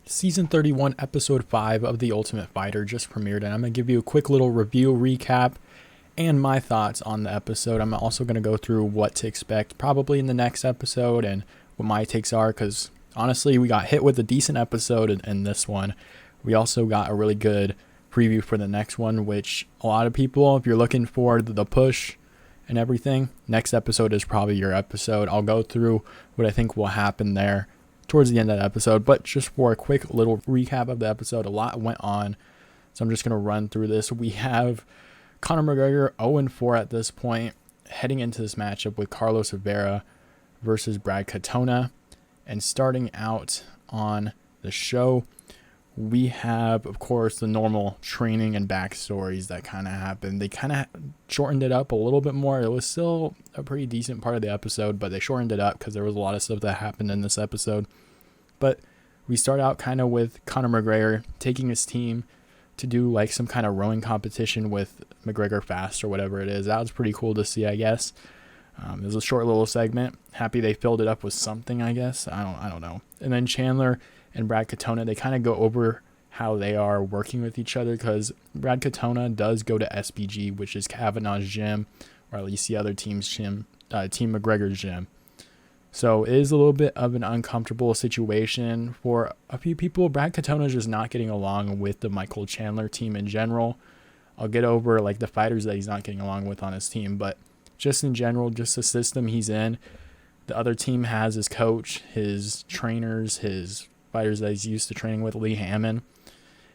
Season 31, Episode 5 of The Ultimate Fighter just premiered, and I'm going to give you a quick little review, recap, and my thoughts on the episode. I'm also going to go through what to expect probably in the next episode and what my takes are, because honestly, we got hit with a decent episode in this one. We also got a really good preview for the next one, which a lot of people, if you're looking for the push and everything, next episode is probably your episode. I'll go through what I think will happen there towards the end of the episode, but just for a quick little recap of the episode, a lot went on, so I'm just going to run through this. We have Conor McGregor 0-4 at this point, heading into this matchup with Carlos Rivera versus Brad Katona. And starting out on the show, we have, of course, the normal training and backstories that kind of happened. They kind of shortened it up a little bit more. It was still a pretty decent part of the episode, but they shortened it up because there was a lot of stuff that happened in this episode. But we start out kind of with Conor McGregor taking his team to do like some kind of rowing competition with McGregor Fast or whatever it is. That was pretty cool to see, I guess. It was a short little segment. Happy they filled it up with something, I guess. I don't know. And then Chandler and Brad Katona, they kind of go over how they are working with each other, because Brad Katona does go to SBG, which is Kavanaugh's gym, or at least the other team's gym, Team McGregor's gym. So it is a little bit of an uncomfortable situation for a few people. Brad Katona is just not getting along with the Michael Chandler team in general. I'll get over like the fighters that he's not getting along with on his team, but just in general, just the system he's in. The other team has his coach, his trainers, his fighters that he's used to training with, Lee Hammond,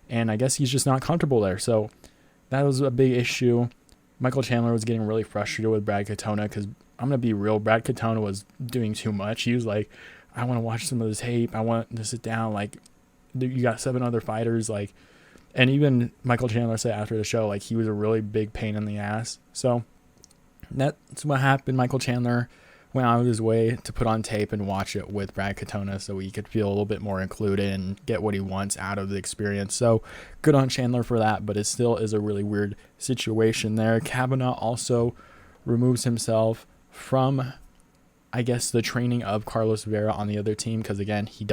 and I guess he's just not comfortable there. So that was a big issue. Michael Chandler was getting really frustrated with Brad Katona because, I'm going to be real, Brad Katona was doing too much. He was like, I want to watch some of this tape. I want to sit down. Like, you got 7 other fighters. Like, and even Michael Chandler said after the show, like, he was a really big pain in the ass. So that's what happened. Michael Chandler went out of his way to put on tape and watch it with Brad Katona so he could feel a little bit more included and get what he wants out of the experience. So good on Chandler for that, but it still is a really weird situation there. Kavanaugh also removes himself from, I guess, the training of Carlos Rivera on the other team, because again, he's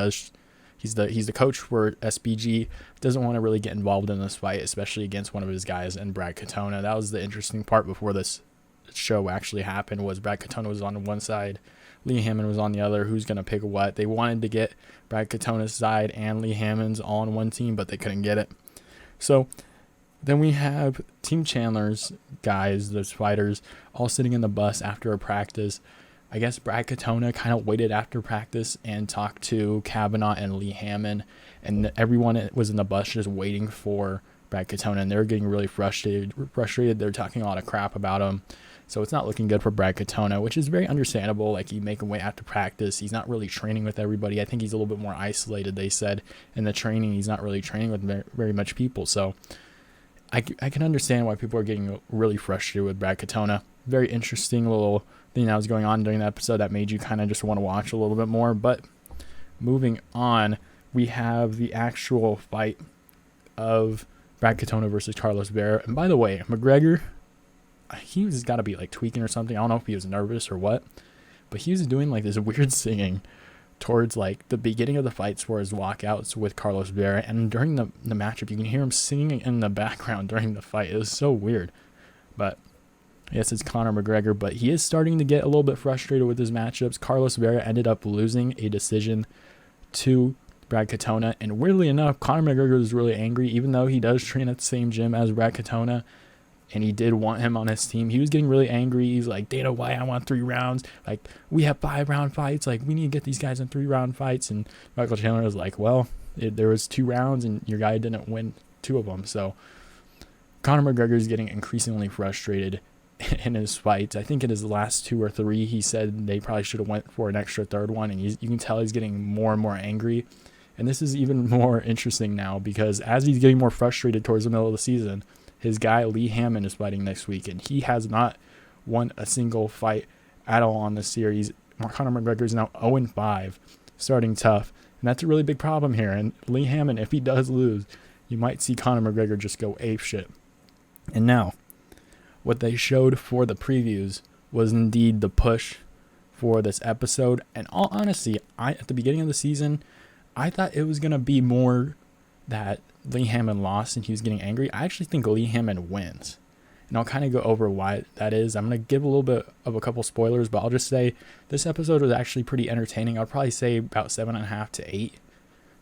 the coach for SBG, doesn't want to really get involved in this fight, especially against one of his guys and Brad Katona. That was the interesting part before this show actually happened, was Brad Katona was on one side, Lee Hammond was on the other. Who's going to pick what? They wanted to get Brad Katona's side and Lee Hammond's all on one team, but they couldn't get it. So then we have Team Chandler's guys, those fighters, all sitting in the bus after a practice. I guess Brad Katona kind of waited after practice and talked to Kavanaugh and Lee Hammond, and everyone was in the bus just waiting for Brad Katona, and they're getting really frustrated. They're talking a lot of crap about him. So it's not looking good for Brad Katona, which is very understandable. Like, you make him wait after practice. He's not really training with everybody. I think he's a little bit more isolated, they said. In the training, he's not really training with very much people. So I can understand why people are getting really frustrated with Brad Katona. Very interesting little thing that was going on during the episode that made you kind of just want to watch a little bit more. But moving on, we have the actual fight of Brad Katona versus Carlos Rivera. And by the way, McGregor, he was got to be like tweaking or something. I don't know if he was nervous or what, but he was doing like this weird singing towards like the beginning of the fights for his walkouts with Carlos Rivera, and during the matchup you can hear him singing in the background during the fight. It was so weird. But yes, it's Conor McGregor, but he is starting to get a little bit frustrated with his matchups. Carlos Rivera ended up losing a decision to Brad Katona, and weirdly enough, Conor McGregor was really angry, even though he does train at the same gym as Brad Katona, and he did want him on his team. He was getting really angry. He's like, Dana White, I want 3 rounds. Like, we have 5-round fights. Like, we need to get these guys in 3-round fights. And Michael Chandler was like, well, there was 2 rounds, and your guy didn't win 2 of them. So Conor McGregor is getting increasingly frustrated in his fights. I think in his last 2 or 3, he said they probably should have went for an extra 3rd one. And you can tell he's getting more and more angry. And this is even more interesting now, because as he's getting more frustrated towards the middle of the season, his guy Lee Hammond is fighting next week, and he has not won a single fight at all on this series. Conor McGregor is now 0-5, starting tough, and that's a really big problem here. And Lee Hammond, if he does lose, you might see Conor McGregor just go apeshit. And now, what they showed for the previews was indeed the push for this episode. And all honesty, at the beginning of the season, I thought it was going to be more that Lee Hammond lost and he was getting angry. I actually think Lee Hammond wins. And I'll kind of go over why that is. I'm going to give a little bit of a couple spoilers, but I'll just say this episode was actually pretty entertaining. I'll probably say about 7.5 to 8.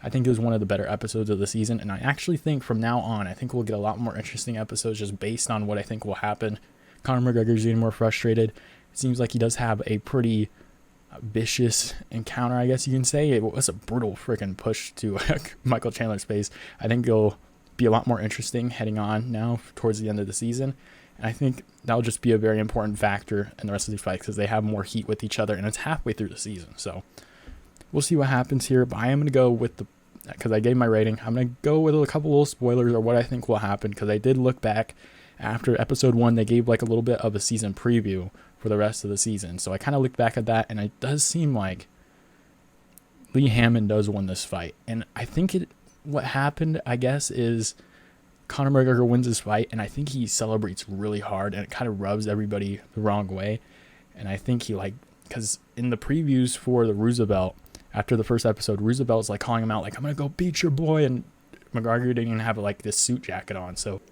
I think it was one of the better episodes of the season. And I actually think from now on, I think we'll get a lot more interesting episodes just based on what I think will happen. Conor McGregor's getting more frustrated. It seems like he does have a pretty vicious encounter, I guess you can say. It was a brutal freaking push to Michael Chandler's face. I think it'll be a lot more interesting heading on now towards the end of the season. And I think that'll just be a very important factor in the rest of these fights because they have more heat with each other and it's halfway through the season. So we'll see what happens here. But I am going to go with because I gave my rating, I'm going to go with a couple little spoilers or what I think will happen because I did look back after episode 1. They gave like a little bit of a season preview for the rest of the season. So I kind of looked back at that and it does seem like Lee Hammond does win this fight. And I think what happened, I guess, is Conor McGregor wins his fight, and I think he celebrates really hard, and it kind of rubs everybody the wrong way. And I think because in the previews for the Roosevelt, after the first episode, Roosevelt's like calling him out, like, I'm going to go beat your boy, and McGregor didn't even have like this suit jacket on. So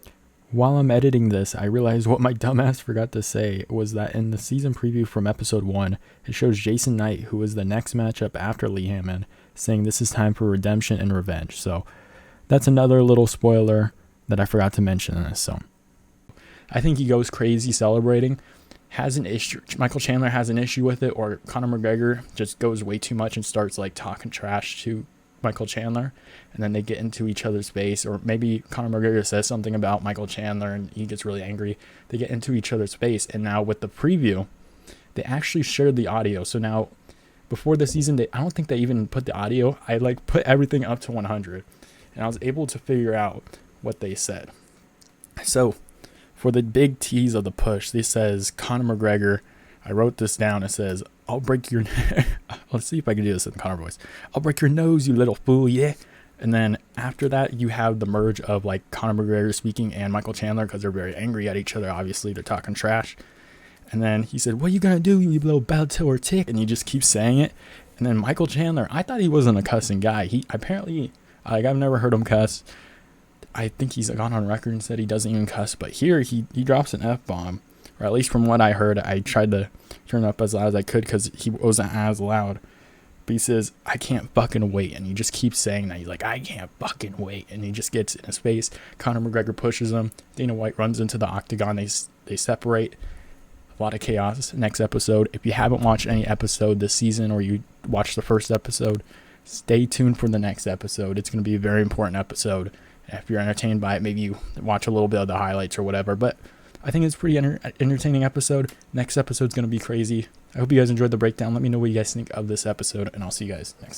while I'm editing this, I realized what my dumbass forgot to say was that in the season preview from episode 1, it shows Jason Knight, who was the next matchup after Lee Hammond, saying this is time for redemption and revenge. So that's another little spoiler that I forgot to mention in this. So I think he goes crazy celebrating, has an issue. Michael Chandler has an issue with it, or Conor McGregor just goes way too much and starts like talking trash to Michael Chandler, and then they get into each other's face, or maybe Conor McGregor says something about Michael Chandler and he gets really angry. They get into each other's face, and now with the preview, they actually shared the audio. So now before the season, I don't think they even put the audio. I like put everything up to 100, and I was able to figure out what they said. So for the big tease of the push, this says Conor McGregor. I wrote this down. It says, I'll break your let's see if I can do this in the Conor voice. I'll break your nose, you little fool, yeah. And then after that, you have the merge of like Conor McGregor speaking and Michael Chandler, because they're very angry at each other. Obviously, they're talking trash. And then he said, what are you gonna do, you little bell-tower tick? And he just keeps saying it. And then Michael Chandler, I thought he wasn't a cussing guy. He apparently, like, I've never heard him cuss. I think he's gone on record and said he doesn't even cuss, but here he drops an F-bomb, or at least from what I heard. I tried to turn it up as loud as I could because he wasn't as loud. But he says, I can't fucking wait, and he just keeps saying that. He's like, I can't fucking wait, and he just gets in his face. Conor McGregor pushes him. Dana White runs into the octagon. They separate. A lot of chaos. Next episode. If you haven't watched any episode this season, or you watched the first episode, stay tuned for the next episode. It's going to be a very important episode. If you're entertained by it, maybe you watch a little bit of the highlights or whatever. But I think it's a pretty entertaining episode. Next episode's going to be crazy. I hope you guys enjoyed the breakdown. Let me know what you guys think of this episode, and I'll see you guys next time.